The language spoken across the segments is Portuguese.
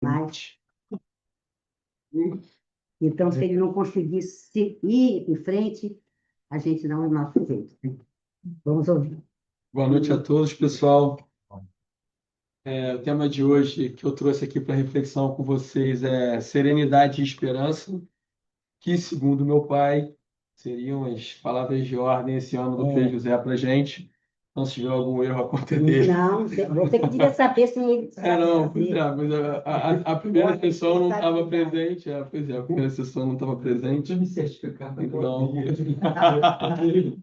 mais. Né? Então, se ele não conseguisse ir em frente, a gente dá o nosso jeito. Né? Vamos ouvir. Boa noite a todos, pessoal. O tema de hoje que eu trouxe aqui para reflexão com vocês é serenidade e esperança, que, segundo meu pai, seriam as palavras de ordem esse ano do Frei José para a gente. Então, se tiver algum erro, a conta é dele. Não, você que devia saber se ele sabe Não, pois fazer. é, mas a primeira sessão não estava presente. Pois é, a primeira sessão não estava presente. Então,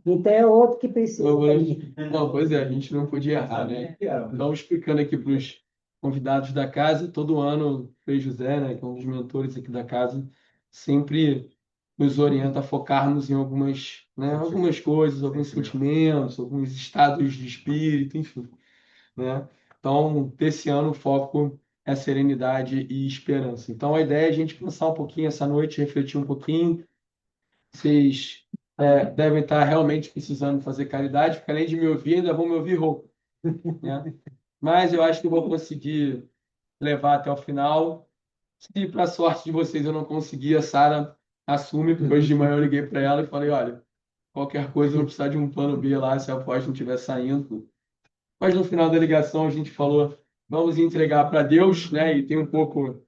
Então é outro que precisa. não, pois é, a gente não podia errar, né? Então, explicando aqui para os convidados da casa, todo ano, o Frei José, né, que é um dos mentores aqui da casa, sempre nos orienta a focarmos em algumas, né, algumas coisas, alguns sentimentos, alguns estados de espírito, enfim, né? Então, desse ano, o foco é serenidade e esperança. Então, a ideia é a gente pensar um pouquinho essa noite, refletir um pouquinho. Vocês devem estar realmente precisando fazer caridade, porque além de me ouvir, ainda vão me ouvir rouco, né? Mas eu acho que eu vou conseguir levar até o final. Se, para sorte de vocês, eu não conseguir, a Sara assume, porque hoje de manhã eu liguei para ela e falei, olha, qualquer coisa eu vou precisar de um plano B lá, se a voz não estiver saindo. Mas no final da ligação a gente falou, vamos entregar para Deus, né? E tem um pouco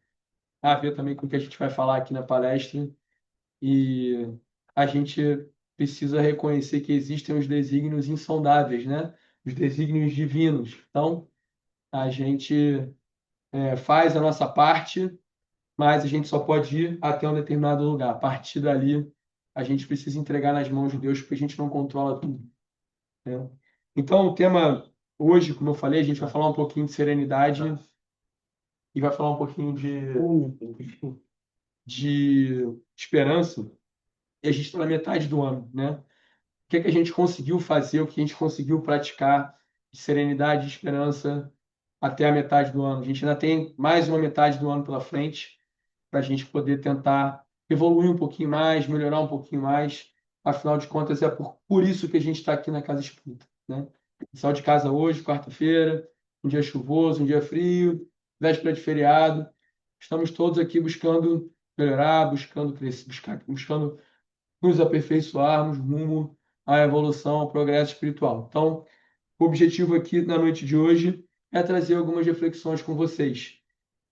a ver também com o que a gente vai falar aqui na palestra. E a gente precisa reconhecer que existem os desígnios insondáveis, né? Os desígnios divinos. Então, a gente faz a nossa parte, mas a gente só pode ir até um determinado lugar. A partir dali, a gente precisa entregar nas mãos de Deus, porque a gente não controla tudo, né? Então, o tema hoje, como eu falei, a gente vai falar um pouquinho de serenidade e vai falar um pouquinho de esperança. E a gente está na metade do ano, né? O que é que a gente conseguiu fazer, o que a gente conseguiu praticar de serenidade e esperança até a metade do ano. A gente ainda tem mais uma metade do ano pela frente para a gente poder tentar evoluir um pouquinho mais, melhorar um pouquinho mais. Afinal de contas, é por isso que a gente está aqui na Casa Espírita, né? Saiu de casa hoje, quarta-feira, um dia chuvoso, um dia frio, véspera de feriado. Estamos todos aqui buscando melhorar, buscando crescer, buscando nos aperfeiçoarmos rumo à evolução, ao progresso espiritual. Então, o objetivo aqui na noite de hoje é trazer algumas reflexões com vocês.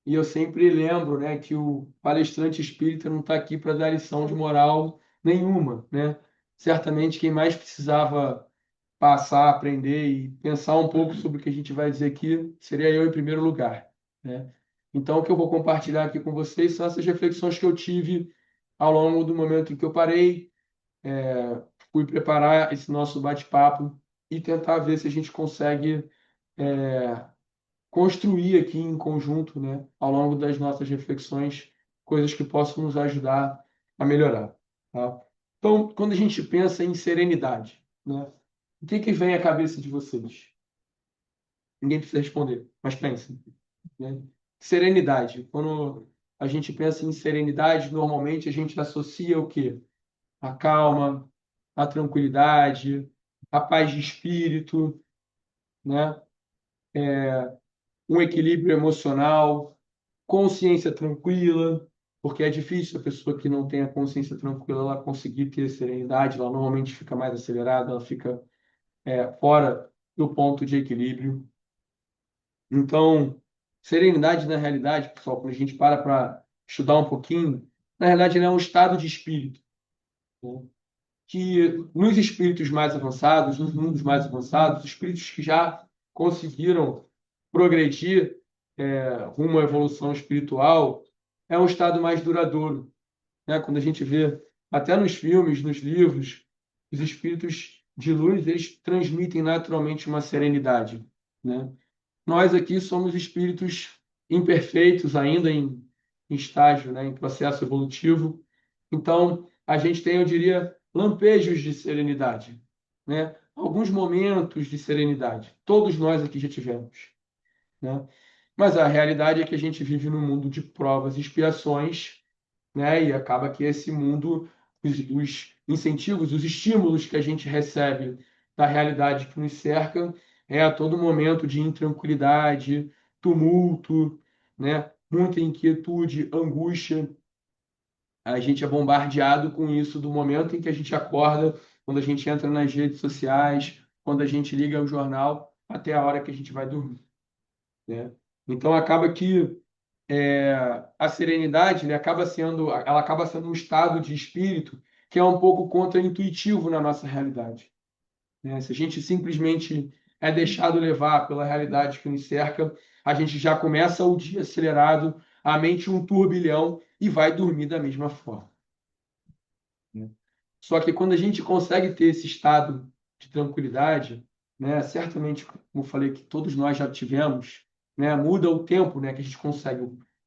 E eu sempre lembro, né, que o palestrante espírita não está aqui para dar lição de moral nenhuma, né? Certamente quem mais precisava passar, aprender e pensar um pouco sobre o que a gente vai dizer aqui seria eu em primeiro lugar, né? Então, o que eu vou compartilhar aqui com vocês são essas reflexões que eu tive ao longo do momento em que eu parei, fui preparar esse nosso bate-papo e tentar ver se a gente consegue construir aqui em conjunto, né, ao longo das nossas reflexões, coisas que possam nos ajudar a melhorar, tá? Então, quando a gente pensa em serenidade, né, o que que vem à cabeça de vocês? Ninguém precisa responder, mas pensem, né? Serenidade. Quando a gente pensa em serenidade, normalmente a gente associa o quê? A calma, a tranquilidade, a paz de espírito, né? Um equilíbrio emocional, consciência tranquila, porque é difícil a pessoa que não tem a consciência tranquila ela conseguir ter serenidade, ela normalmente fica mais acelerada, ela fica fora do ponto de equilíbrio. Então, serenidade na realidade, pessoal, quando a gente para estudar um pouquinho, na realidade ela é um estado de espírito, né? Que nos espíritos mais avançados, nos mundos mais avançados, espíritos que já conseguiram progredir rumo à evolução espiritual, é um estado mais duradouro, né? Quando a gente vê, até nos filmes, nos livros, os espíritos de luz, eles transmitem naturalmente uma serenidade, né? Nós aqui somos espíritos imperfeitos, ainda em estágio, né? Em processo evolutivo. Então, a gente tem, eu diria, lampejos de serenidade, né? Alguns momentos de serenidade. Todos nós aqui já tivemos, né? Mas a realidade é que a gente vive num mundo de provas e expiações, né? E acaba que esse mundo, os incentivos, os estímulos que a gente recebe da realidade que nos cerca é a todo momento de intranquilidade, tumulto, né? muita inquietude, angústia. A gente é bombardeado com isso do momento em que a gente acorda, quando a gente entra nas redes sociais, quando a gente liga o jornal, até a hora que a gente vai dormir, né? Então acaba que a serenidade, né, ela acaba sendo um estado de espírito que é um pouco contraintuitivo na nossa realidade, né? Se a gente simplesmente é deixado levar pela realidade que nos cerca, a gente já começa o dia acelerado, a mente um turbilhão e vai dormir da mesma forma, né? Só que quando a gente consegue ter esse estado de tranquilidade, né, certamente, como eu falei, que todos nós já tivemos, né, muda o tempo, né, que a gente consegue.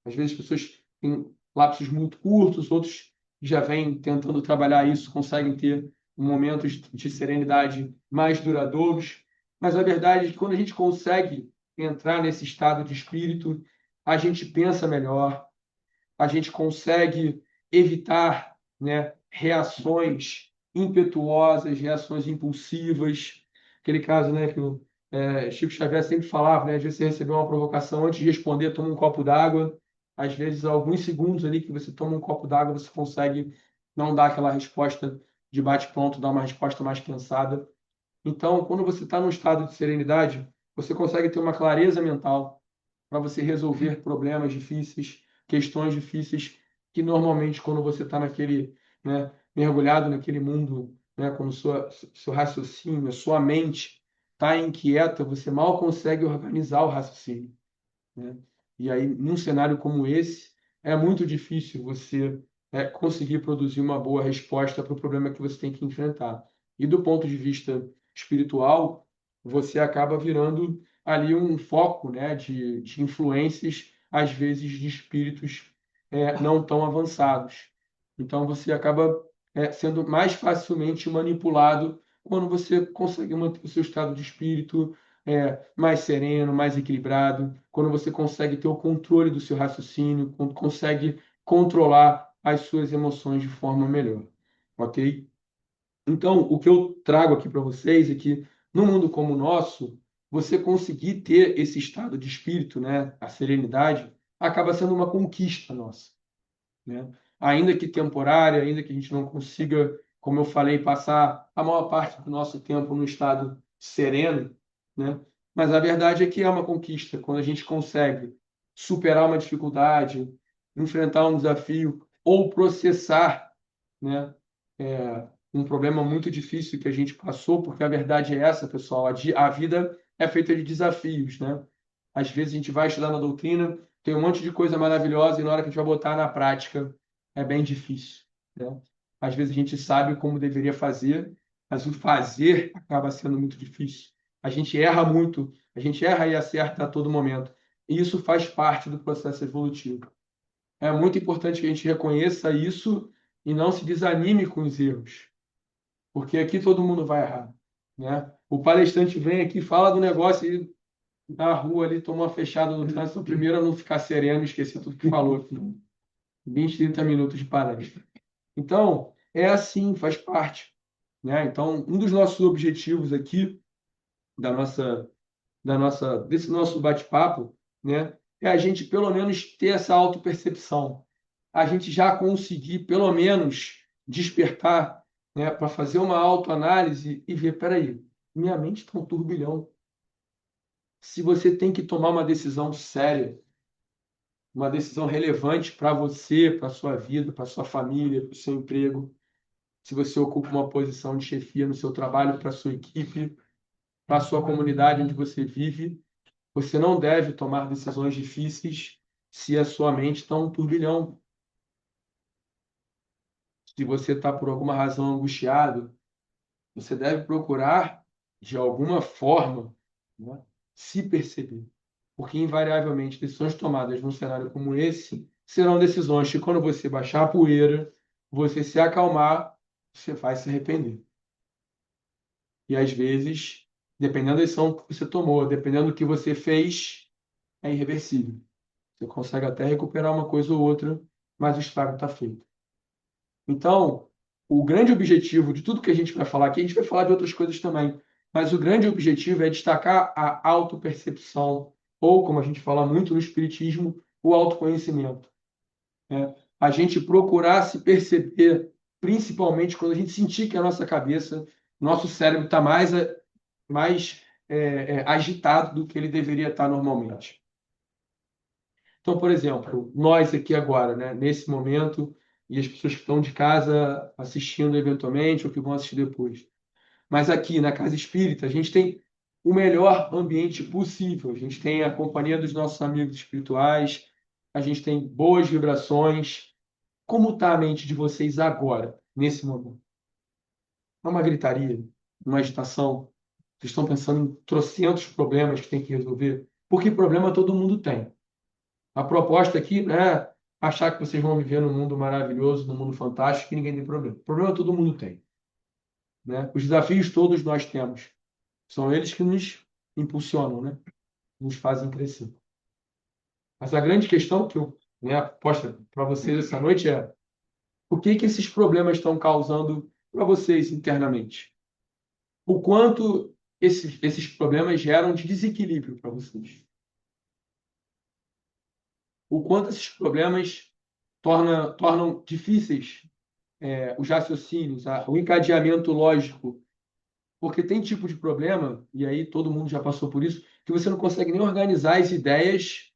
Às vezes as pessoas têm lapsos muito curtos, outros que já vêm tentando trabalhar isso, conseguem ter momentos de serenidade mais duradouros. Mas a verdade é que quando a gente consegue entrar nesse estado de espírito, a gente pensa melhor, a gente consegue evitar, né, reações impetuosas, reações impulsivas. Aquele caso, né, que o Chico Xavier sempre falava, né, às vezes você recebeu uma provocação, antes de responder, toma um copo d'água. Às vezes, alguns segundos ali que você toma um copo d'água, você consegue não dar aquela resposta de bate-pronto, dar uma resposta mais pensada. Então, quando você está num estado de serenidade, você consegue ter uma clareza mental para você resolver problemas difíceis, questões difíceis, que normalmente quando você está naquele, né, mergulhado naquele mundo, né, quando seu raciocínio, a sua mente está inquieta, você mal consegue organizar o raciocínio, né? E aí, num cenário como esse, é muito difícil você conseguir produzir uma boa resposta para o problema que você tem que enfrentar. E do ponto de vista espiritual, você acaba virando ali um foco, né, de influências, às vezes de espíritos não tão avançados. Então, você acaba sendo mais facilmente manipulado quando você consegue manter o seu estado de espírito mais sereno, mais equilibrado, quando você consegue ter o controle do seu raciocínio, quando consegue controlar as suas emoções de forma melhor, ok? Então, o que eu trago aqui para vocês é que, num mundo como o nosso, você conseguir ter esse estado de espírito, né, a serenidade, acaba sendo uma conquista nossa, né? Ainda que temporária, ainda que a gente não consiga, como eu falei, passar a maior parte do nosso tempo no estado sereno, né? Mas a verdade é que é uma conquista quando a gente consegue superar uma dificuldade, enfrentar um desafio ou processar, né, um problema muito difícil que a gente passou, porque a verdade é essa, pessoal, a vida é feita de desafios, né? Às vezes a gente vai estudar na doutrina, tem um monte de coisa maravilhosa e na hora que a gente vai botar na prática é bem difícil, né? Às vezes a gente sabe como deveria fazer, mas o fazer acaba sendo muito difícil. A gente erra muito, a gente erra e acerta a todo momento. E isso faz parte do processo evolutivo. É muito importante que a gente reconheça isso e não se desanime com os erros, porque aqui todo mundo vai errar, né? O palestrante vem aqui, fala do negócio e na rua ali, tomou uma fechada no trânsito, primeiro a não ficar sereno, esquecer tudo que falou aqui. 20, 30 minutos de palestra. Então, é assim, faz parte, né? Então, um dos nossos objetivos aqui, desse nosso bate-papo, né, é a gente, pelo menos, ter essa autopercepção. A gente já conseguir, pelo menos, despertar, né, para fazer uma autoanálise e ver, peraí, minha mente está um turbilhão. Se você tem que tomar uma decisão séria, uma decisão relevante para você, para a sua vida, para a sua família, para o seu emprego, se você ocupa uma posição de chefia no seu trabalho, para a sua equipe, para a sua comunidade onde você vive, você não deve tomar decisões difíceis se a sua mente está um turbilhão. Se você está por alguma razão angustiado, você deve procurar, de alguma forma, né, se perceber. Porque, invariavelmente, decisões tomadas num cenário como esse serão decisões que, quando você baixar a poeira, você se acalmar, você vai se arrepender. E, às vezes, dependendo da decisão que você tomou, dependendo do que você fez, é irreversível. Você consegue até recuperar uma coisa ou outra, mas o estrago está feito. Então, o grande objetivo de tudo que a gente vai falar aqui, a gente vai falar de outras coisas também, mas o grande objetivo é destacar a autopercepção, ou, como a gente fala muito no espiritismo, o autoconhecimento, né? A gente procurar se perceber, principalmente quando a gente sentir que a nossa cabeça, nosso cérebro está mais agitado do que ele deveria estar normalmente. Então, por exemplo, nós aqui agora, né, nesse momento, e as pessoas que estão de casa assistindo eventualmente ou que vão assistir depois. Mas aqui na Casa Espírita, a gente tem o melhor ambiente possível. A gente tem a companhia dos nossos amigos espirituais, a gente tem boas vibrações. Como está a mente de vocês agora, nesse momento? É uma gritaria, uma agitação? Vocês estão pensando em trocentos problemas que tem que resolver? Porque problema todo mundo tem. A proposta aqui não é achar que vocês vão viver num mundo maravilhoso, num mundo fantástico, que ninguém tem problema. Problema todo mundo tem, né? Os desafios todos nós temos. São eles que nos impulsionam, né? Nos fazem crescer. Mas a grande questão que eu, né, posto para vocês essa noite é: o que que esses problemas estão causando para vocês internamente? O quanto esses problemas geram de desequilíbrio para vocês? O quanto esses problemas tornam difíceis os raciocínios, o encadeamento lógico? Porque tem tipo de problema, e aí todo mundo já passou por isso, que você não consegue nem organizar as ideias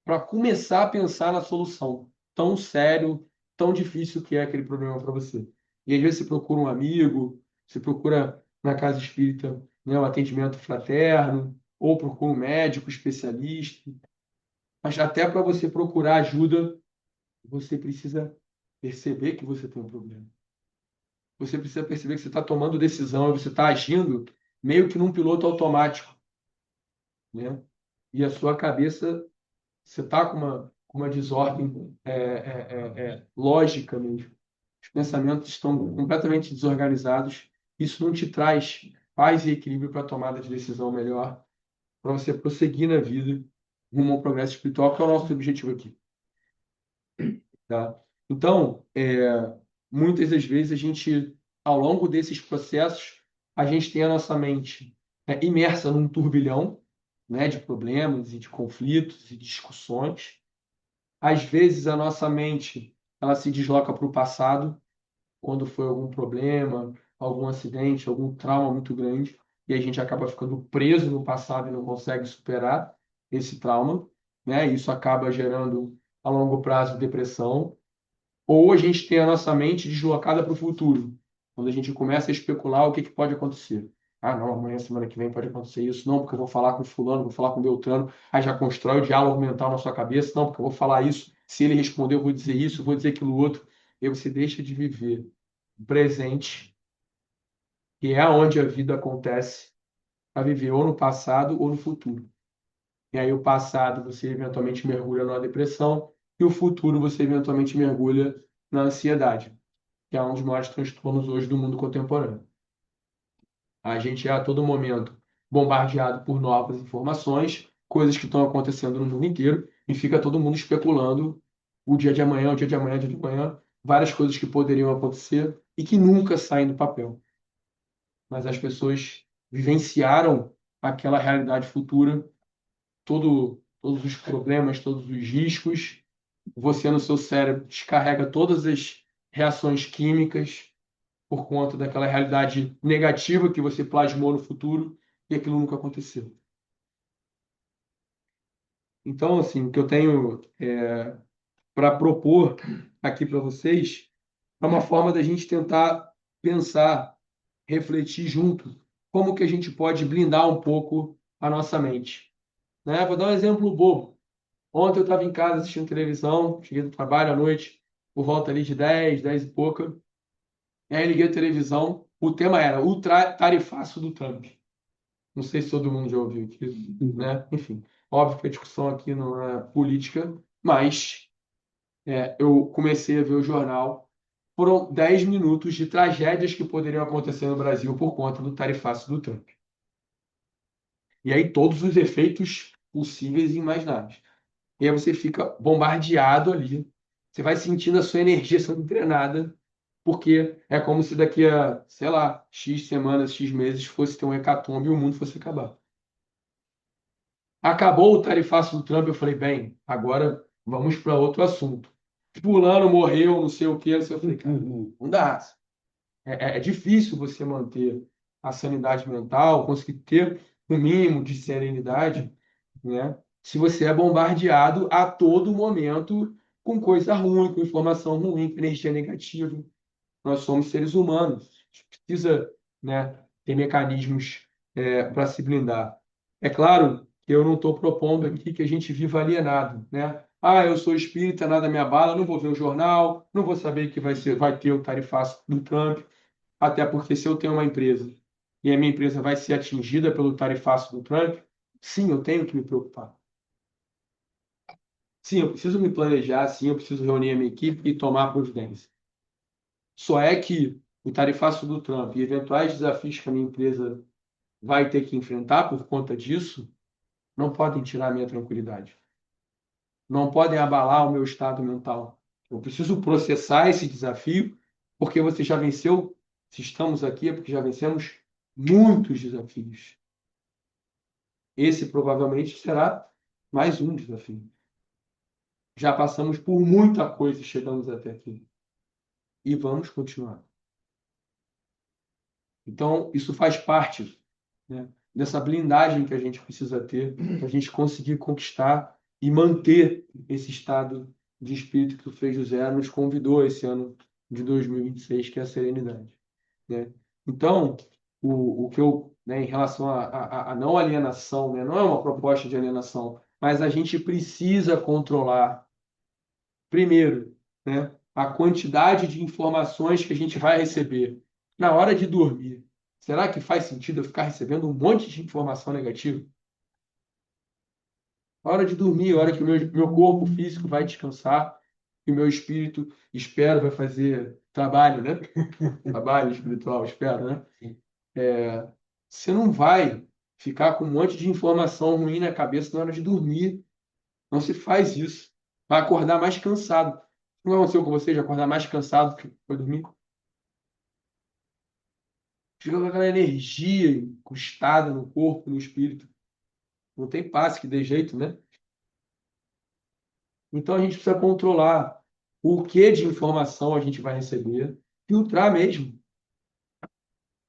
para começar a pensar na solução. Tão sério, tão difícil que é aquele problema para você. E às vezes você procura um amigo, você procura na casa espírita, né, um atendimento fraterno, ou procura um médico especialista. Mas até para você procurar ajuda, você precisa perceber que você tem um problema. Você precisa perceber que você está tomando decisão e você está agindo meio que num piloto automático, né? E a sua cabeça, você está com uma desordem lógica mesmo. Os pensamentos estão completamente desorganizados. Isso não te traz paz e equilíbrio para a tomada de decisão melhor, para você prosseguir na vida rumo ao progresso espiritual, que é o nosso objetivo aqui, tá? Então, muitas das vezes a gente, ao longo desses processos, a gente tem a nossa mente imersa num turbilhão, né, de problemas e de conflitos e discussões. Às vezes a nossa mente ela se desloca para o passado, quando foi algum problema, algum acidente, algum trauma muito grande, e a gente acaba ficando preso no passado e não consegue superar esse trauma, né? Isso acaba gerando a longo prazo depressão. Ou a gente tem a nossa mente deslocada para o futuro, quando a gente começa a especular o que que pode acontecer. Ah, não, amanhã, semana que vem pode acontecer isso. Não, porque eu vou falar com fulano, vou falar com Beltrano. Aí já constrói o diálogo mental na sua cabeça. Não, porque eu vou falar isso. Se ele responder, eu vou dizer isso, eu vou dizer aquilo outro. E aí você deixa de viver o presente, que é onde a vida acontece, para viver ou no passado ou no futuro. E aí o passado você eventualmente mergulha numa depressão e o futuro você eventualmente mergulha na ansiedade, que é um dos maiores transtornos hoje do mundo contemporâneo. A gente é a todo momento bombardeado por novas informações, coisas que estão acontecendo no mundo inteiro, e fica todo mundo especulando o dia de amanhã, o dia de amanhã, o dia de amanhã, várias coisas que poderiam acontecer e que nunca saem do papel. Mas as pessoas vivenciaram aquela realidade futura, todos os problemas, todos os riscos. Você, no seu cérebro, descarrega todas as reações químicas por conta daquela realidade negativa que você plasmou no futuro e aquilo nunca aconteceu. Então, assim, o que eu tenho para propor aqui para vocês é uma forma da gente tentar pensar, refletir junto, como que a gente pode blindar um pouco a nossa mente, né? Vou dar um exemplo bobo. Ontem eu estava em casa assistindo televisão, cheguei do trabalho à noite, por volta ali de 10, 10 e pouca. E aí liguei a televisão, o tema era o tarifaço do Trump. Não sei se todo mundo já ouviu aqui, né? Enfim, óbvio que a discussão aqui não é política, mas eu comecei a ver o jornal. Foram 10 minutos de tragédias que poderiam acontecer no Brasil por conta do tarifaço do Trump. E aí todos os efeitos possíveis e imagináveis. E aí você fica bombardeado ali. Você vai sentindo a sua energia sendo drenada, porque é como se daqui a, sei lá, X semanas, X meses fosse ter um hecatombe e o mundo fosse acabar. Acabou o tarifaço do Trump, eu falei, bem, agora vamos para outro assunto. Fulano morreu, não sei o quê, não sei o quê. Eu falei, cara, não dá. É difícil você manter a sanidade mental, conseguir ter um mínimo de serenidade, né? Se você é bombardeado a todo momento com coisa ruim, com informação ruim, com energia negativa. Nós somos seres humanos. A gente precisa, né, ter mecanismos para se blindar. É claro que eu não estou propondo aqui que a gente viva alienado, né? Ah, eu sou espírita, nada me abala, não vou ver o jornal, não vou saber que vai ter o tarifaço do Trump, até porque se eu tenho uma empresa e a minha empresa vai ser atingida pelo tarifaço do Trump, sim, eu tenho que me preocupar. Sim, eu preciso me planejar, sim, eu preciso reunir a minha equipe e tomar providência. Só é que o tarifaço do Trump e eventuais desafios que a minha empresa vai ter que enfrentar por conta disso não podem tirar a minha tranquilidade. Não podem abalar o meu estado mental. Eu preciso processar esse desafio, porque você já venceu. Se estamos aqui é porque já vencemos muitos desafios. Esse provavelmente será mais um desafio. Já passamos por muita coisa e chegamos até aqui. E vamos continuar. Então, isso faz parte, né, dessa blindagem que a gente precisa ter para a gente conseguir conquistar e manter esse estado de espírito que o Frei José nos convidou esse ano de 2026, que é a serenidade, né? Então, o que eu, né, em relação à não alienação, né, não é uma proposta de alienação, mas a gente precisa controlar, primeiro, né, a quantidade de informações que a gente vai receber na hora de dormir. Será que faz sentido eu ficar recebendo um monte de informação negativa? Na hora de dormir, a hora que o meu corpo físico vai descansar, e o meu espírito, espero, vai fazer trabalho, né? Trabalho espiritual, espero, né? Você não vai ficar com um monte de informação ruim na cabeça na hora de dormir. Não se faz isso. Vai acordar mais cansado. Não aconteceu com você de acordar mais cansado que foi dormir? Fica com aquela energia incrustada no corpo, no espírito. Não tem passe que dê jeito, né? Então a gente precisa controlar o que de informação a gente vai receber, filtrar mesmo.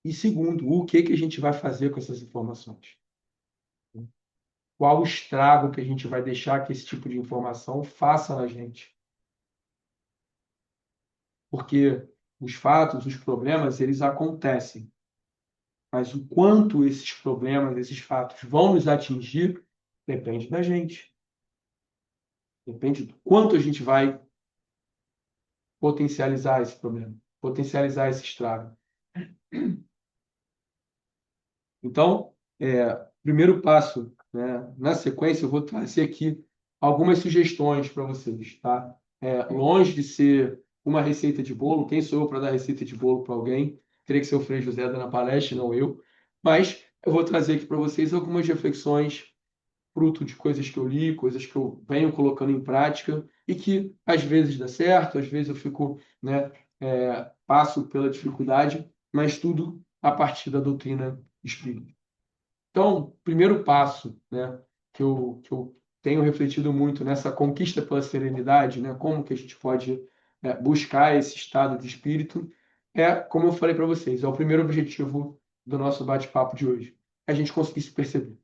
E segundo, o que a gente vai fazer com essas informações? Qual o estrago que a gente vai deixar que esse tipo de informação faça na gente? Porque os fatos, os problemas, eles acontecem. Mas o quanto esses problemas, esses fatos vão nos atingir, depende da gente. Depende do quanto a gente vai potencializar esse problema, potencializar esse estrago. Então, primeiro passo, né? Na sequência, eu vou trazer aqui algumas sugestões para vocês, tá? Longe de ser uma receita de bolo, quem sou eu para dar receita de bolo para alguém? Teria que ser o Frei José dando a palestra, não eu. Mas eu vou trazer aqui para vocês algumas reflexões, fruto de coisas que eu li, coisas que eu venho colocando em prática e que às vezes dá certo, às vezes eu fico, né, passo pela dificuldade, mas tudo a partir da doutrina espírita. Então, primeiro passo, né, que eu tenho refletido muito nessa conquista pela serenidade, né, como que a gente pode buscar esse estado de espírito, como eu falei para vocês, é o primeiro objetivo do nosso bate-papo de hoje. É a gente conseguir se perceber,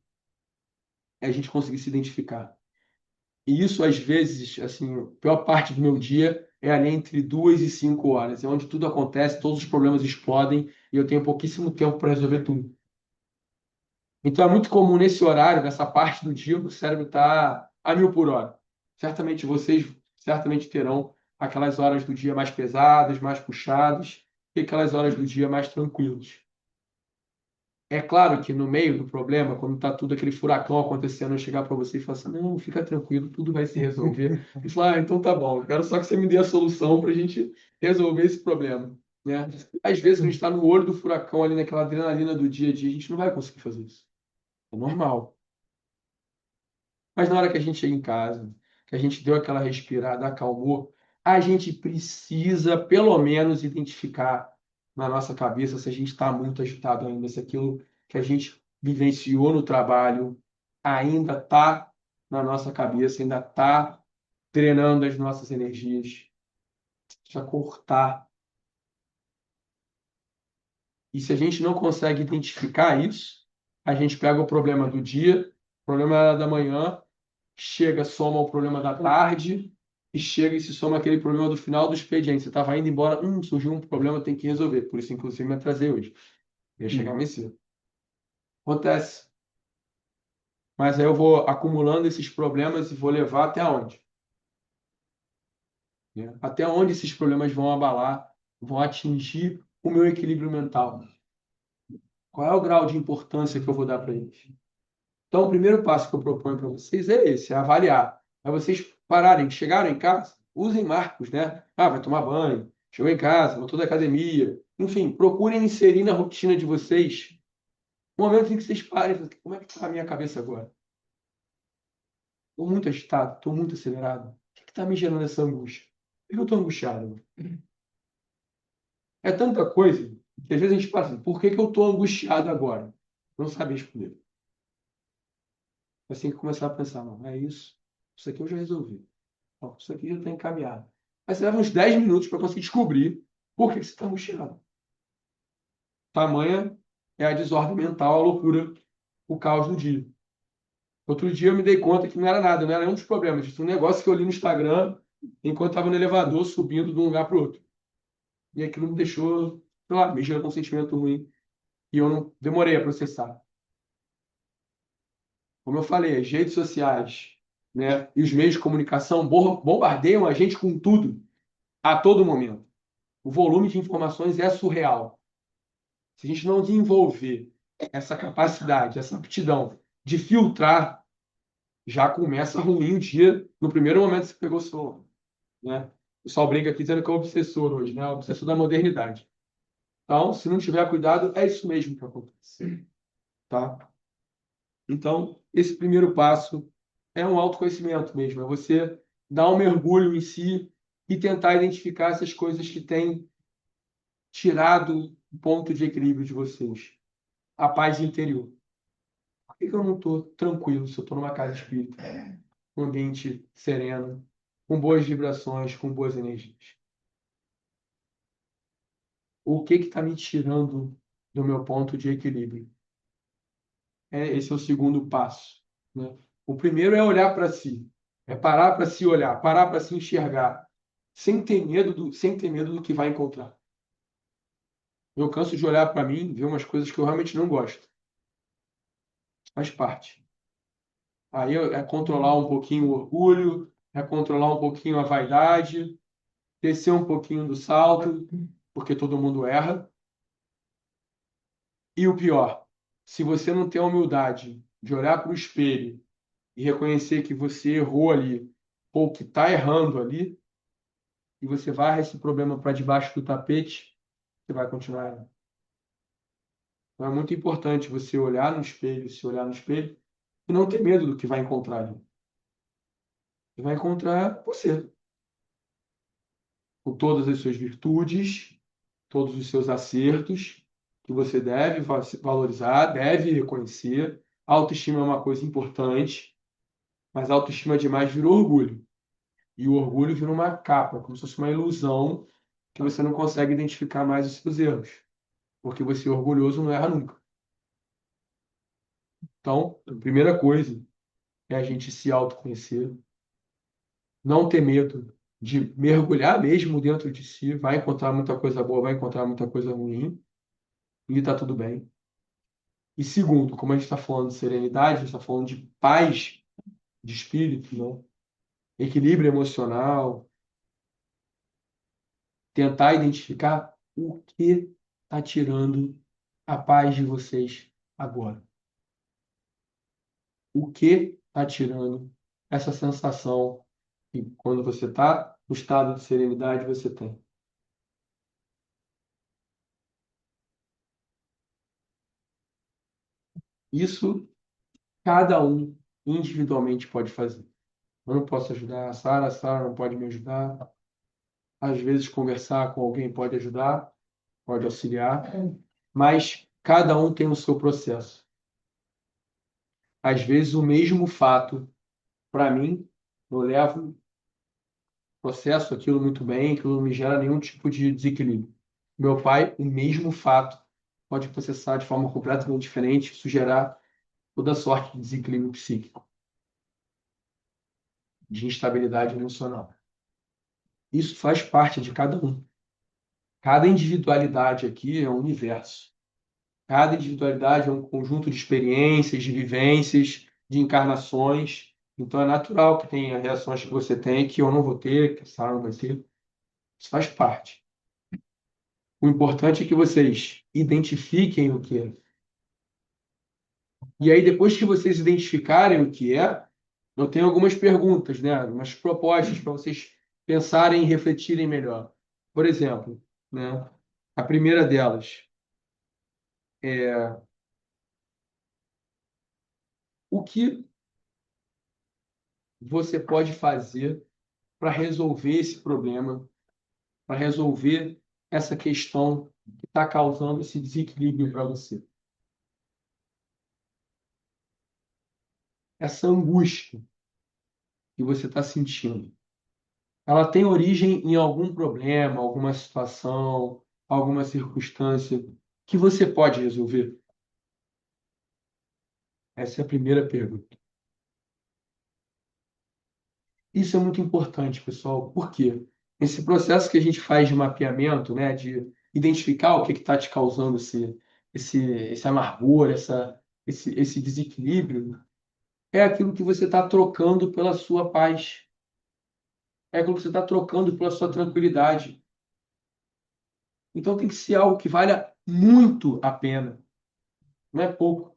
é a gente conseguir se identificar. E isso, às vezes, assim, a pior parte do meu dia é ali entre 2 e 5 horas, é onde tudo acontece, todos os problemas explodem e eu tenho pouquíssimo tempo para resolver tudo. Então é muito comum nesse horário, nessa parte do dia, o cérebro está a 1.000 por hora. Certamente vocês certamente terão aquelas horas do dia mais pesadas, mais puxadas, e aquelas horas do dia mais tranquilas. É claro que no meio do problema, quando está tudo aquele furacão acontecendo, eu chegar para você e falar assim, não, fica tranquilo, tudo vai se resolver. E falar, então tá bom, eu quero só que você me dê a solução para a gente resolver esse problema, né? Às vezes, a gente está no olho do furacão, ali naquela adrenalina do dia a dia, a gente não vai conseguir fazer isso. É normal. Mas na hora que a gente chega em casa, que a gente deu aquela respirada, acalmou, a gente precisa, pelo menos, identificar na nossa cabeça se a gente está muito agitado ainda, se aquilo que a gente vivenciou no trabalho ainda está na nossa cabeça, ainda está drenando as nossas energias. Precisa cortar. E se a gente não consegue identificar isso, a gente pega o problema do dia, o problema da manhã, chega, soma o problema da tarde, e chega e se soma aquele problema do final do expediente. Você estava indo embora, surgiu um problema, tem que resolver. Por isso, inclusive, me atrasei hoje. Eu ia chegar mais cedo. Acontece. Mas aí eu vou acumulando esses problemas e vou levar até onde? Né? Até onde esses problemas vão abalar, vão atingir o meu equilíbrio mental? Qual é o grau de importância que eu vou dar para eles? Então, o primeiro passo que eu proponho para vocês é esse, é avaliar. É vocês pararem, chegaram em casa, usem marcos, né? Ah, vai tomar banho, chegou em casa, voltou da academia. Enfim, procurem inserir na rotina de vocês um momento em que vocês parem e falem, como é que está a minha cabeça agora? Estou muito agitado, estou muito acelerado. O que está me gerando essa angústia? Por que eu estou angustiado? É tanta coisa que às vezes a gente fala assim, por que que eu estou angustiado agora? Não sabe responder. Você tem que começar a pensar, não, é isso. Isso aqui eu já resolvi. Ó, isso aqui já está encaminhado. Aí você leva uns 10 minutos para conseguir descobrir por que que você está angustiado. Tamanha é a desordem mental, a loucura, o caos do dia. Outro dia eu me dei conta que não era nada, não era nenhum dos problemas. Isso é um negócio que eu li no Instagram enquanto estava no elevador, subindo de um lugar para o outro. E aquilo me deixou, sei lá, me gerou um sentimento ruim. E eu não demorei a processar. Como eu falei, as redes sociais, né, e os meios de comunicação bombardeiam a gente com tudo, a todo momento. O volume de informações é surreal. Se a gente não desenvolver essa capacidade, essa aptidão de filtrar, já começa ruim o dia no primeiro momento que você pegou o celular, né? O pessoal brinca aqui dizendo que é o obsessor hoje, né? O obsessor da modernidade. Então, se não tiver cuidado, é isso mesmo que acontece, tá? Então, esse primeiro passo é um autoconhecimento mesmo, é você dar um mergulho em si e tentar identificar essas coisas que têm tirado o ponto de equilíbrio de vocês. A paz interior. Por que que eu não estou tranquilo se eu estou numa casa espírita, um ambiente sereno, com boas vibrações, com boas energias? O que está me tirando do meu ponto de equilíbrio? Esse é o segundo passo, né? O primeiro é olhar para si, é parar para se olhar, parar para se enxergar, sem ter medo do que vai encontrar. Eu canso de olhar para mim, ver umas coisas que eu realmente não gosto. Faz parte. Aí é controlar um pouquinho o orgulho, é controlar um pouquinho a vaidade, descer um pouquinho do salto, porque todo mundo erra. E o pior, se você não tem a humildade de olhar para o espelho e reconhecer que você errou ali, ou que está errando ali, e você varre esse problema para debaixo do tapete, você vai continuar errando. Então é muito importante você olhar no espelho, se olhar no espelho, e não ter medo do que vai encontrar ali. Você vai encontrar você, com todas as suas virtudes, todos os seus acertos, que você deve valorizar, deve reconhecer. A autoestima é uma coisa importante, mas a autoestima demais vira orgulho. E o orgulho vira uma capa, como se fosse uma ilusão que você não consegue identificar mais os seus erros. Porque você orgulhoso não erra nunca. Então, a primeira coisa é a gente se autoconhecer, não ter medo de mergulhar mesmo dentro de si, vai encontrar muita coisa boa, vai encontrar muita coisa ruim, e está tudo bem. E segundo, como a gente está falando de serenidade, a gente está falando de paz de espírito, né? Equilíbrio emocional, tentar identificar o que está tirando a paz de vocês agora. O que está tirando essa sensação que quando você está no estado de serenidade você tem. Isso cada um individualmente pode fazer. Eu não posso ajudar a Sara não pode me ajudar. Às vezes conversar com alguém pode ajudar, pode auxiliar, mas cada um tem o seu processo. Às vezes o mesmo fato, para mim, eu levo processo aquilo muito bem, aquilo não me gera nenhum tipo de desequilíbrio. Meu pai, o mesmo fato, pode processar de forma completamente diferente, isso gerar toda sorte de desequilíbrio psíquico, de instabilidade emocional. Isso faz parte de cada um. Cada individualidade aqui é um universo. Cada individualidade é um conjunto de experiências, de vivências, de encarnações. Então é natural que tenha reações que você tem que eu não vou ter, que a Sara não vai ter. Isso faz parte. O importante é que vocês identifiquem o que é. E aí, depois que vocês identificarem o que é, eu tenho algumas perguntas, né? Umas propostas para vocês pensarem e refletirem melhor. Por exemplo, né? A primeira delas é o que você pode fazer para resolver esse problema, para resolver essa questão que está causando esse desequilíbrio para você. Essa angústia que você está sentindo, ela tem origem em algum problema, alguma situação, alguma circunstância que você pode resolver? Essa é a primeira pergunta. Isso é muito importante, pessoal. Por quê? Esse processo que a gente faz de mapeamento, né, de identificar o que está te causando esse amargor, esse desequilíbrio, é aquilo que você está trocando pela sua paz. É aquilo que você está trocando pela sua tranquilidade. Então tem que ser algo que valha muito a pena, não é pouco.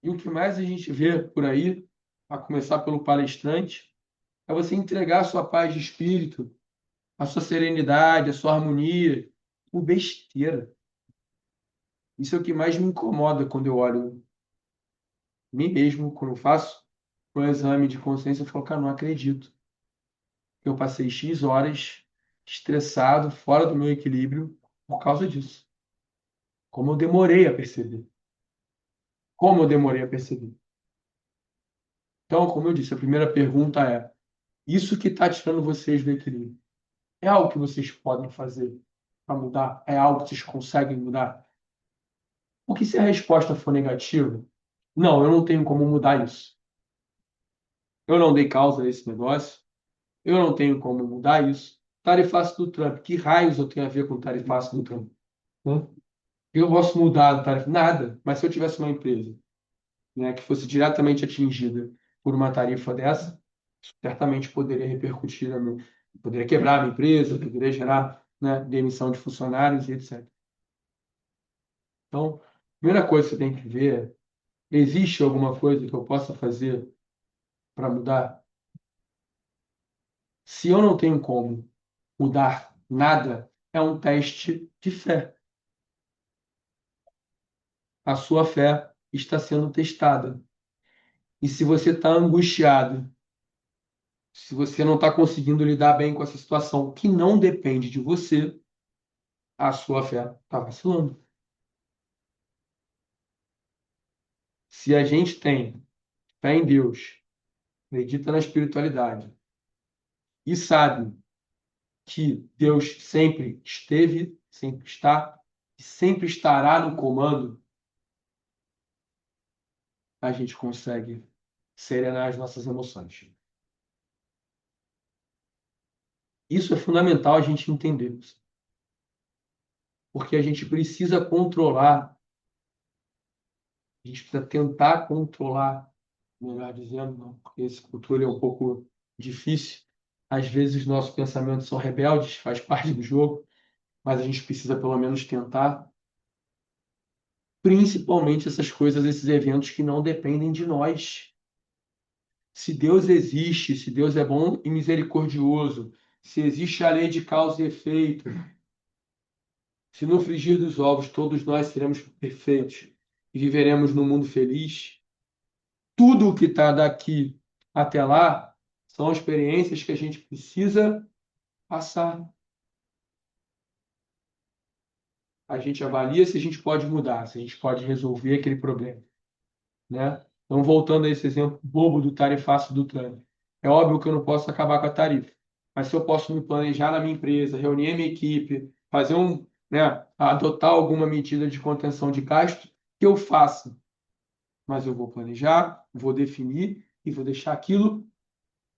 E o que mais a gente vê por aí, a começar pelo palestrante, é você entregar a sua paz de espírito, a sua serenidade, a sua harmonia, por besteira. Isso é o que mais me incomoda quando eu olho mim mesmo, quando eu faço um exame de consciência, eu falo, cara, não acredito. Eu passei X horas estressado, fora do meu equilíbrio, por causa disso. Como eu demorei a perceber. Como eu demorei a perceber. Então, como eu disse, a primeira pergunta é: isso que está tirando vocês do equilíbrio, é algo que vocês podem fazer para mudar? É algo que vocês conseguem mudar? Porque se a resposta for negativa, não, eu não tenho como mudar isso. Eu não dei causa a esse negócio. Eu não tenho como mudar isso. Tarifaço do Trump. Que raios eu tenho a ver com o tarifaço do Trump? Né? Eu posso mudar o tarifa? Nada. Mas se eu tivesse uma empresa, né, que fosse diretamente atingida por uma tarifa dessa, certamente poderia repercutir, poderia quebrar a minha empresa, poderia gerar, né, demissão de funcionários e etc. Então, a primeira coisa que você tem que ver é: existe alguma coisa que eu possa fazer para mudar? Se eu não tenho como mudar nada, é um teste de fé. A sua fé está sendo testada. E se você está angustiado, se você não está conseguindo lidar bem com essa situação que não depende de você, a sua fé está vacilando. Se a gente tem fé em Deus, acredita na espiritualidade e sabe que Deus sempre esteve, sempre está e sempre estará no comando, a gente consegue serenar as nossas emoções. Isso é fundamental a gente entender, porque a gente precisa controlar, a gente precisa tentar controlar, melhor dizendo, não, porque esse controle é um pouco difícil. Às vezes os nossos pensamentos são rebeldes, faz parte do jogo, mas a gente precisa pelo menos tentar, principalmente essas coisas, esses eventos que não dependem de nós. Se Deus existe, se Deus é bom e misericordioso, se existe a lei de causa e efeito, se no frigir dos ovos todos nós seremos perfeitos e viveremos num mundo feliz, tudo o que está daqui até lá são experiências que a gente precisa passar. A gente avalia se a gente pode mudar, se a gente pode resolver aquele problema, né? Então, voltando a esse exemplo bobo do tarifaço do Trump. É óbvio que eu não posso acabar com a tarifa, mas se eu posso me planejar na minha empresa, reunir a minha equipe, fazer né, adotar alguma medida de contenção de gasto, que eu faça. Mas eu vou planejar, vou definir e vou deixar aquilo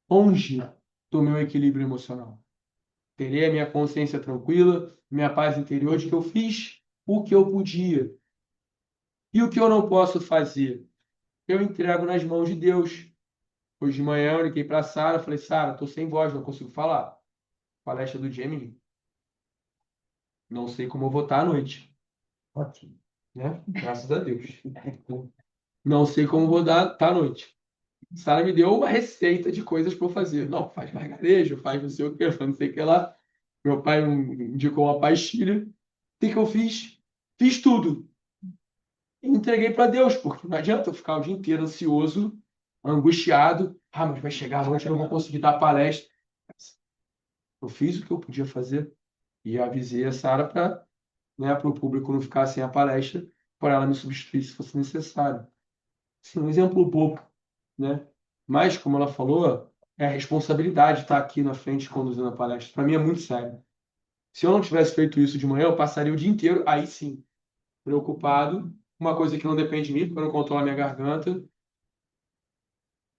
longe do meu equilíbrio emocional. Terei a minha consciência tranquila, minha paz interior de que eu fiz o que eu podia. E o que eu não posso fazer? Eu entrego nas mãos de Deus. Hoje de manhã eu liguei para a Sara, falei, Sara, estou sem voz, não consigo falar. Palestra do Gemini. Não sei como eu vou estar à noite, Ótimo. né? Graças a Deus. Não sei como vou estar à noite. Sara me deu uma receita de coisas para eu fazer. Não, faz margarejo, faz não sei o que, não sei o que lá. Meu pai indicou uma pastilha. O que que eu fiz? Fiz tudo. E entreguei para Deus, porque não adianta eu ficar o dia inteiro ansioso, angustiado. Ah, mas vai chegar a noite, eu não vou conseguir dar palestra. Eu fiz o que eu podia fazer e avisei a Sara para, né, para o público não ficar sem a palestra, para ela me substituir se fosse necessário. Sim, um exemplo bobo, né? Mas, como ela falou, é a responsabilidade estar aqui na frente conduzindo a palestra. Para mim é muito sério. Se eu não tivesse feito isso de manhã, eu passaria o dia inteiro, aí sim, preocupado, uma coisa que não depende de mim, porque eu não controlo a minha garganta,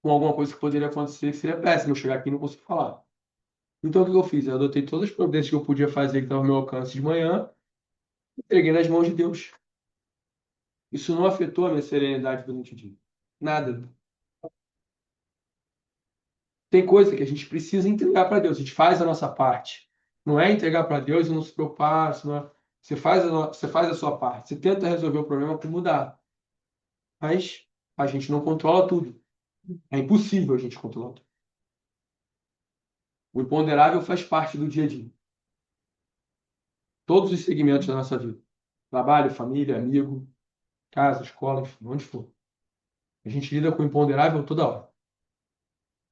com alguma coisa que poderia acontecer que seria péssimo. Eu chegar aqui e não consigo falar. Então, o que eu fiz? Eu adotei todas as providências que eu podia fazer que estavam ao meu alcance de manhã, e entreguei nas mãos de Deus. Isso não afetou a minha serenidade durante o dia. Nada. Tem coisa que a gente precisa entregar para Deus. A gente faz a nossa parte. Não é entregar para Deus e não se preocupar. Senão... Você faz a sua parte. Você tenta resolver o problema com mudar. Mas a gente não controla tudo. É impossível a gente controlar tudo. O imponderável faz parte do dia a dia. Todos os segmentos da nossa vida. Trabalho, família, amigo, casa, escola, enfim, onde for. A gente lida com o imponderável toda hora.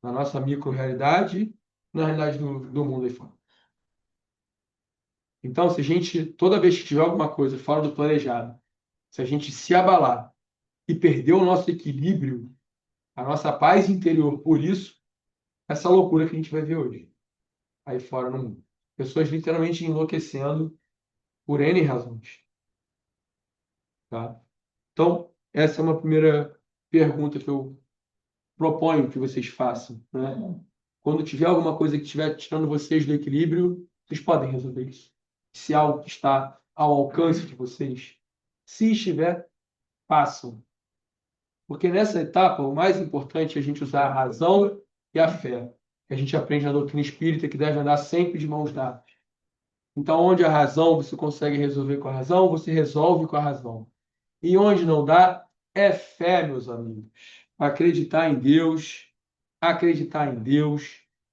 Na nossa micro-realidade, na realidade do mundo aí fora. Então, se a gente, toda vez que tiver alguma coisa fora do planejado, se a gente se abalar e perder o nosso equilíbrio, a nossa paz interior por isso, essa loucura que a gente vai ver hoje, aí fora no mundo. Pessoas literalmente enlouquecendo por N razões. Tá? Então, essa é uma primeira pergunta que eu proponho que vocês façam. Né? Quando tiver alguma coisa que estiver tirando vocês do equilíbrio, vocês podem resolver isso. Se algo está ao alcance de vocês, se estiver, façam. Porque nessa etapa, o mais importante é a gente usar a razão e a fé. Que a gente aprende na doutrina espírita que deve andar sempre de mãos dadas. Então, onde a razão você consegue resolver com a razão, você resolve com a razão. E onde não dá, é fé, meus amigos. Acreditar em Deus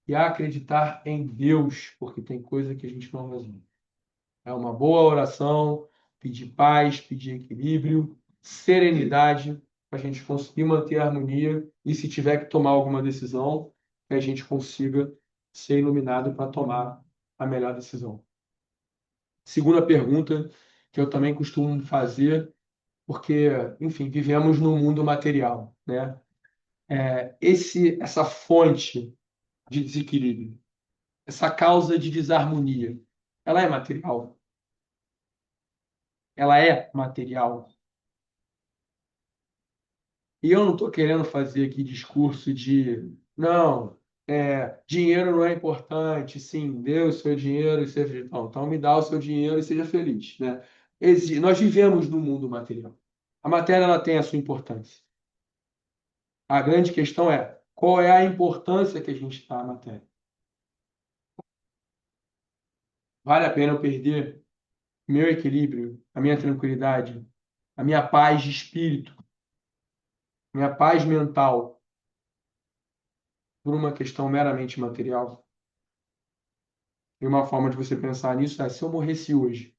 e acreditar em Deus, porque tem coisa que a gente não resolve. É uma boa oração, pedir paz, pedir equilíbrio, serenidade, para a gente conseguir manter a harmonia e, se tiver que tomar alguma decisão, que a gente consiga ser iluminado para tomar a melhor decisão. Segunda pergunta, que eu também costumo fazer, porque, enfim, vivemos num mundo material, né? Essa fonte de desequilíbrio, essa causa de desarmonia, ela é material? Ela é material? E eu não estou querendo fazer aqui discurso de não, dinheiro não é importante, sim, dê o seu dinheiro e seja feliz. Não, então me dá o seu dinheiro e seja feliz, né? Nós vivemos no mundo material. A matéria ela tem a sua importância. A grande questão é qual é a importância que a gente dá à matéria. Vale a pena eu perder meu equilíbrio, a minha tranquilidade, a minha paz de espírito, minha paz mental por uma questão meramente material? E uma forma de você pensar nisso é se eu morresse hoje,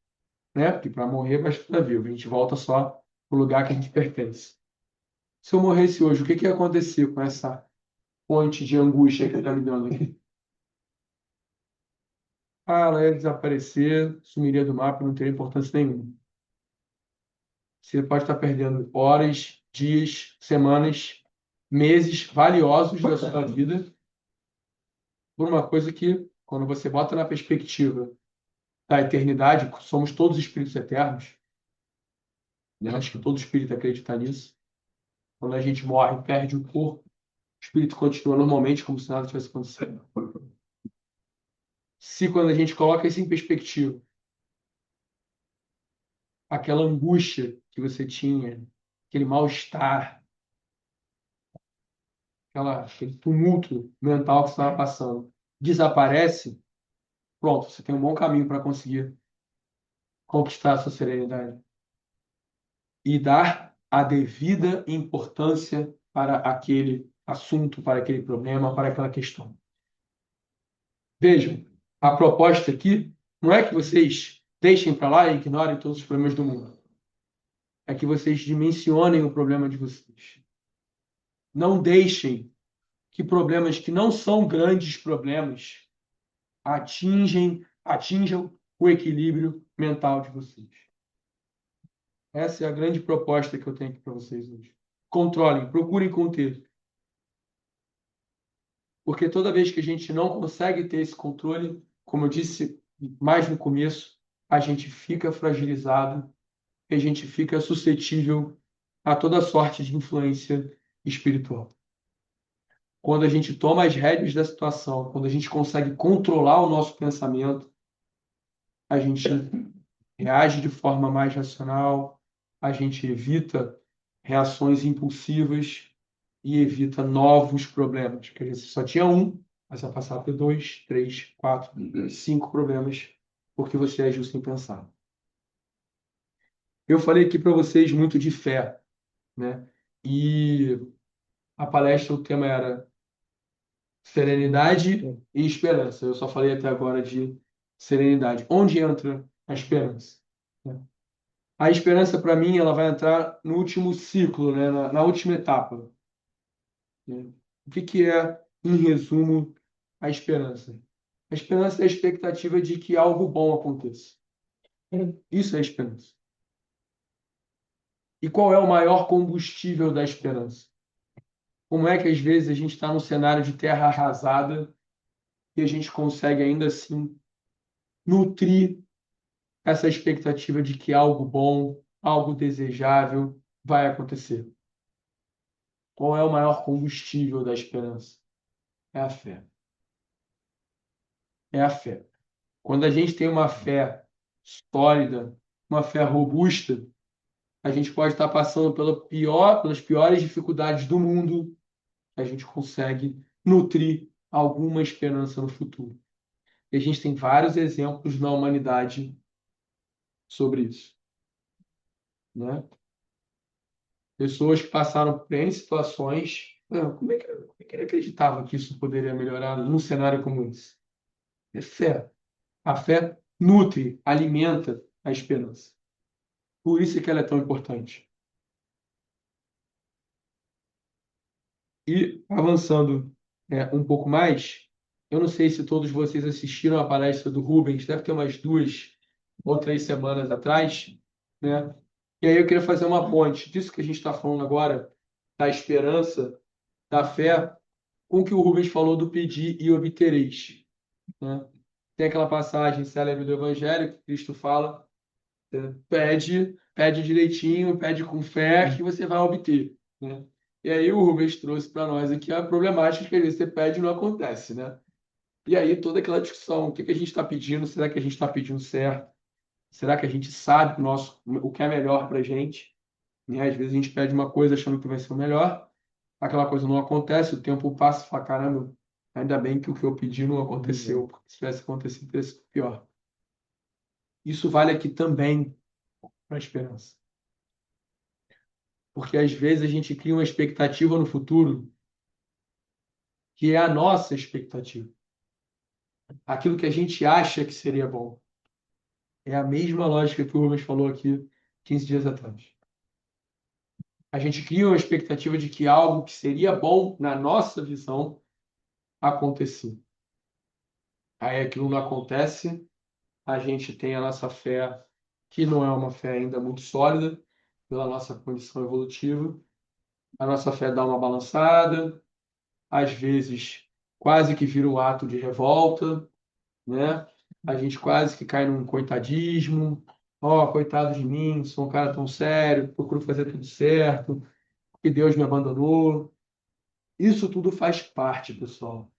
né? Porque para morrer basta estar vivo, a gente volta só para o lugar que a gente pertence. Se eu morresse hoje, o que que ia acontecer com essa fonte de angústia que está me dando aqui? Ah, ela ia desaparecer, sumiria do mapa, não teria importância nenhuma. Você pode estar perdendo horas, dias, semanas, meses valiosos da sua vida por uma coisa que, quando você bota na perspectiva da eternidade, somos todos espíritos eternos, né? Acho que todo espírito acredita nisso. Quando a gente morre, perde o corpo, o espírito continua normalmente, como se nada tivesse acontecido. Se quando a gente coloca isso em perspectiva, aquela angústia que você tinha, aquele mal-estar, aquele tumulto mental que você estava passando, desaparece, pronto, você tem um bom caminho para conseguir conquistar a sua serenidade e dar a devida importância para aquele assunto, para aquele problema, para aquela questão. Vejam, a proposta aqui não é que vocês deixem para lá e ignorem todos os problemas do mundo. É que vocês dimensionem o problema de vocês. Não deixem que problemas que não são grandes problemas atinjam o equilíbrio mental de vocês. Essa é a grande proposta que eu tenho aqui para vocês hoje. Controlem, procurem conter. Porque toda vez que a gente não consegue ter esse controle, como eu disse mais no começo, a gente fica fragilizado e a gente fica suscetível a toda sorte de influência espiritual. Quando a gente toma as rédeas da situação, quando a gente consegue controlar o nosso pensamento, a gente reage de forma mais racional, a gente evita reações impulsivas e evita novos problemas. Porque às vezes só tinha um, mas vai passar a ter 2, 3, 4, 5 problemas porque você agiu sem pensar. Eu falei aqui para vocês muito de fé, né? E a palestra, o tema era serenidade e esperança. Eu só falei até agora de serenidade. Onde entra a esperança? A esperança, para mim, ela vai entrar no último ciclo, né? Na última etapa. Né? O que é, em resumo, a esperança? A esperança é a expectativa de que algo bom aconteça. Isso é a esperança. E qual é o maior combustível da esperança? Como é que às vezes a gente está num cenário de terra arrasada e a gente consegue ainda assim nutrir essa expectativa de que algo bom, algo desejável vai acontecer? Qual é o maior combustível da esperança? É a fé. É a fé. Quando a gente tem uma fé sólida, uma fé robusta, a gente pode estar passando pelas piores dificuldades do mundo, a gente consegue nutrir alguma esperança no futuro. E a gente tem vários exemplos na humanidade sobre isso, né? Pessoas que passaram por N situações. Como é que ele acreditava que isso poderia melhorar num cenário como esse? É fé. A fé nutre, alimenta a esperança. Por isso que ela é tão importante. E avançando um pouco mais, eu não sei se todos vocês assistiram a palestra do Rubens, deve ter umas 2 ou 3 semanas atrás, né? E aí eu queria fazer uma ponte disso que a gente está falando agora, da esperança, da fé, com o que o Rubens falou do pedir e obtereis, né? Tem aquela passagem célebre do Evangelho que Cristo fala, pede direitinho, pede com fé que você vai obter, né? E aí o Rubens trouxe para nós aqui a problemática que às vezes você pede e não acontece, né? E aí toda aquela discussão, o que que a gente está pedindo? Será que a gente está pedindo certo? Será que a gente sabe o que é melhor para a gente? E às vezes a gente pede uma coisa achando que vai ser o melhor, aquela coisa não acontece, o tempo passa e fala, caramba, ainda bem que o que eu pedi não aconteceu, porque se tivesse acontecido, teria sido pior. Isso vale aqui também para a esperança. Porque às vezes a gente cria uma expectativa no futuro que é a nossa expectativa. Aquilo que a gente acha que seria bom. É a mesma lógica que o Rubens falou aqui 15 dias atrás. A gente cria uma expectativa de que algo que seria bom na nossa visão acontecer. Aí aquilo não acontece, a gente tem a nossa fé, que não é uma fé ainda muito sólida, pela nossa condição evolutiva. A nossa fé dá uma balançada, às vezes quase que vira um ato de revolta, né? A gente quase que cai num coitadismo. Ó, coitado de mim, sou um cara tão sério, procuro fazer tudo certo, que Deus me abandonou. Isso tudo faz parte, pessoal.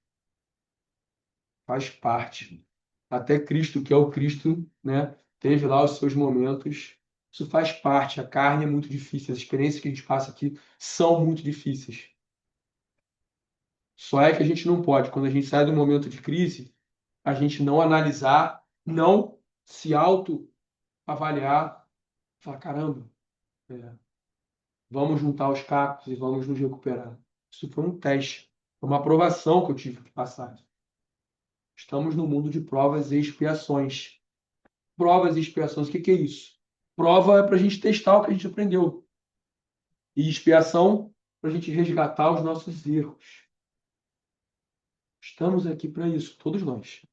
Faz parte. Até Cristo, que é o Cristo, né, teve lá os seus momentos. Isso faz parte. A carne é muito difícil. As experiências que a gente passa aqui são muito difíceis. Só é que a gente não pode, quando a gente sai do momento de crise, a gente não analisar, não se auto-avaliar, falar, caramba, é, vamos juntar os cacos e vamos nos recuperar. Isso foi um teste, foi uma aprovação que eu tive que passar. Estamos no mundo de provas e expiações. Provas e expiações, o que que é isso? Prova é para a gente testar o que a gente aprendeu. E expiação para a gente resgatar os nossos erros. Estamos aqui para isso, todos nós.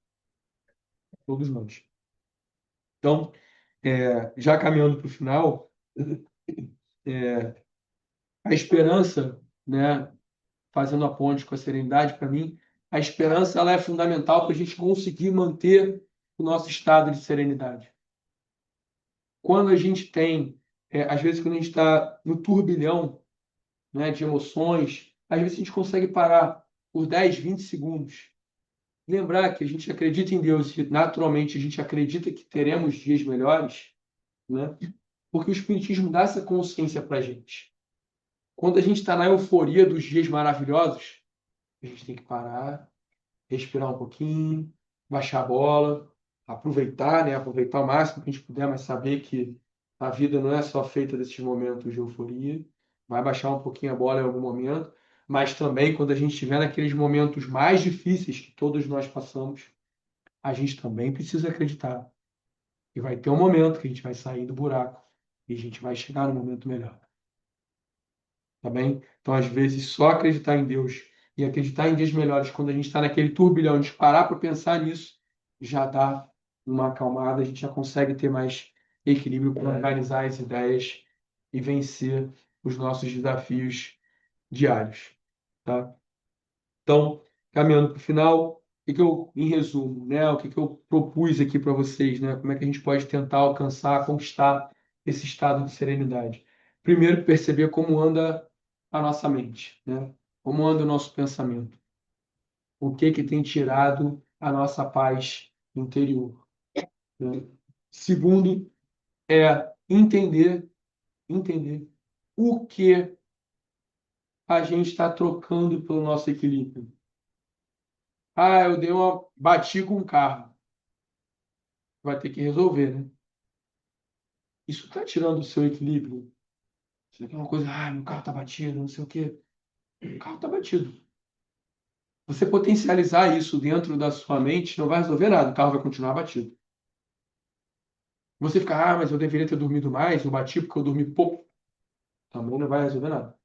Todos nós. Então, já caminhando para o final, a esperança, né, fazendo a ponte com a serenidade, para mim, a esperança ela é fundamental para a gente conseguir manter o nosso estado de serenidade. Quando a gente tem, às vezes, quando a gente está no turbilhão, né, de emoções, às vezes a gente consegue parar por 10, 20 segundos. Lembrar que a gente acredita em Deus e, naturalmente, a gente acredita que teremos dias melhores, né? Porque o Espiritismo dá essa consciência para a gente. Quando a gente está na euforia dos dias maravilhosos, a gente tem que parar, respirar um pouquinho, baixar a bola, aproveitar, né? Aproveitar o máximo que a gente puder, mas saber que a vida não é só feita desses momentos de euforia. Vai baixar um pouquinho a bola em algum momento, mas também quando a gente estiver naqueles momentos mais difíceis que todos nós passamos, a gente também precisa acreditar. E vai ter um momento que a gente vai sair do buraco e a gente vai chegar no momento melhor. Tá bem? Então, às vezes, só acreditar em Deus e acreditar em dias melhores, quando a gente está naquele turbilhão, de parar para pensar nisso, já dá uma acalmada, a gente já consegue ter mais equilíbrio para organizar as ideias e vencer os nossos desafios diários. Tá? Então, caminhando para o final, em resumo, né, o que eu propus aqui para vocês, né, como é que a gente pode tentar alcançar, conquistar esse estado de serenidade? Primeiro, perceber como anda a nossa mente, né? Como anda o nosso pensamento? O que que tem tirado a nossa paz interior, né? Segundo, entender o que a gente está trocando pelo nosso equilíbrio. Ah, bati com o carro. Vai ter que resolver, né? Isso está tirando o seu equilíbrio. Você quer uma coisa, meu carro está batido, não sei o quê. O carro está batido. Você potencializar isso dentro da sua mente não vai resolver nada, o carro vai continuar batido. Você ficar, mas eu deveria ter dormido mais, eu bati porque eu dormi pouco. Também não vai resolver nada.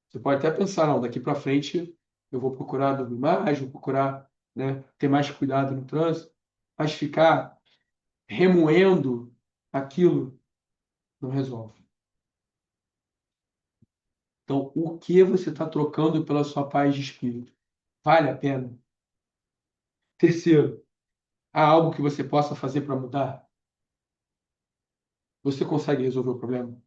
Você pode até pensar, não, daqui para frente eu vou procurar dormir mais, vou procurar, né, ter mais cuidado no trânsito, mas ficar remoendo aquilo não resolve. Então, o que você está trocando pela sua paz de espírito? Vale a pena? Terceiro, há algo que você possa fazer para mudar? Você consegue resolver o problema?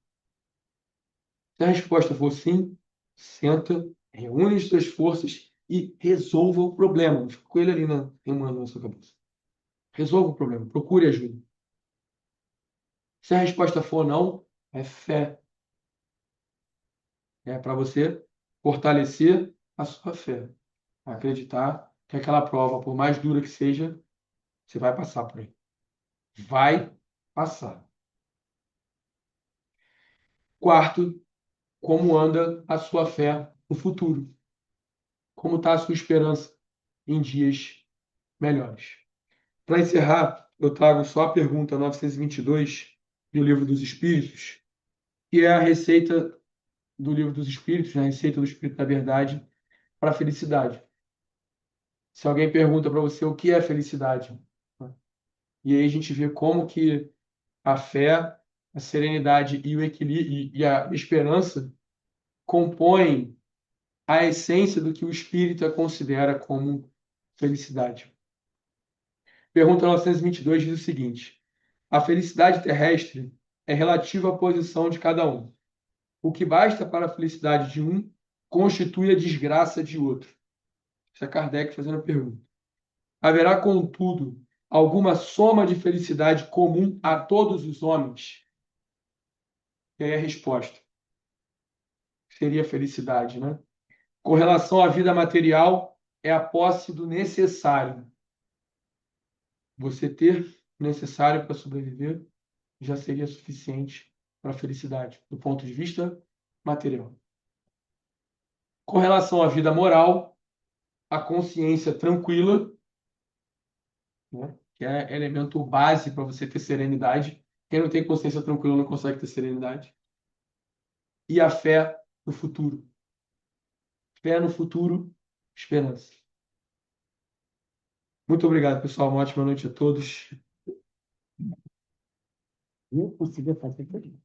Se a resposta for sim, senta, reúne as suas forças e resolva o problema. Não fica com ele ali remando na sua cabeça. Resolva o problema, procure ajuda. Se a resposta for não, é fé. É para você fortalecer a sua fé. Acreditar que aquela prova, por mais dura que seja, você vai passar por aí. Vai passar. Quarto, como anda a sua fé no futuro? Como está a sua esperança em dias melhores? Para encerrar, eu trago só a pergunta 922 do Livro dos Espíritos, que é a receita do Livro dos Espíritos, né? A receita do Espírito da Verdade para a felicidade. Se alguém pergunta para você o que é felicidade, né? E aí a gente vê como que a fé, a serenidade e o equilíbrio e a esperança compõem a essência do que o espírita considera como felicidade. Pergunta 922 diz o seguinte: a felicidade terrestre é relativa à posição de cada um. O que basta para a felicidade de um constitui a desgraça de outro. Isso é Kardec fazendo a pergunta. Haverá, contudo, alguma soma de felicidade comum a todos os homens? E aí a resposta seria felicidade, né? Com relação à vida material, é a posse do necessário. Você ter o necessário para sobreviver já seria suficiente para a felicidade, do ponto de vista material. Com relação à vida moral, a consciência tranquila, né, que é elemento base para você ter serenidade. Quem não tem consciência tranquila não consegue ter serenidade. E a fé no futuro. Fé no futuro, esperança. Muito obrigado, pessoal. Uma ótima noite a todos. Eu consegui fazer tudo.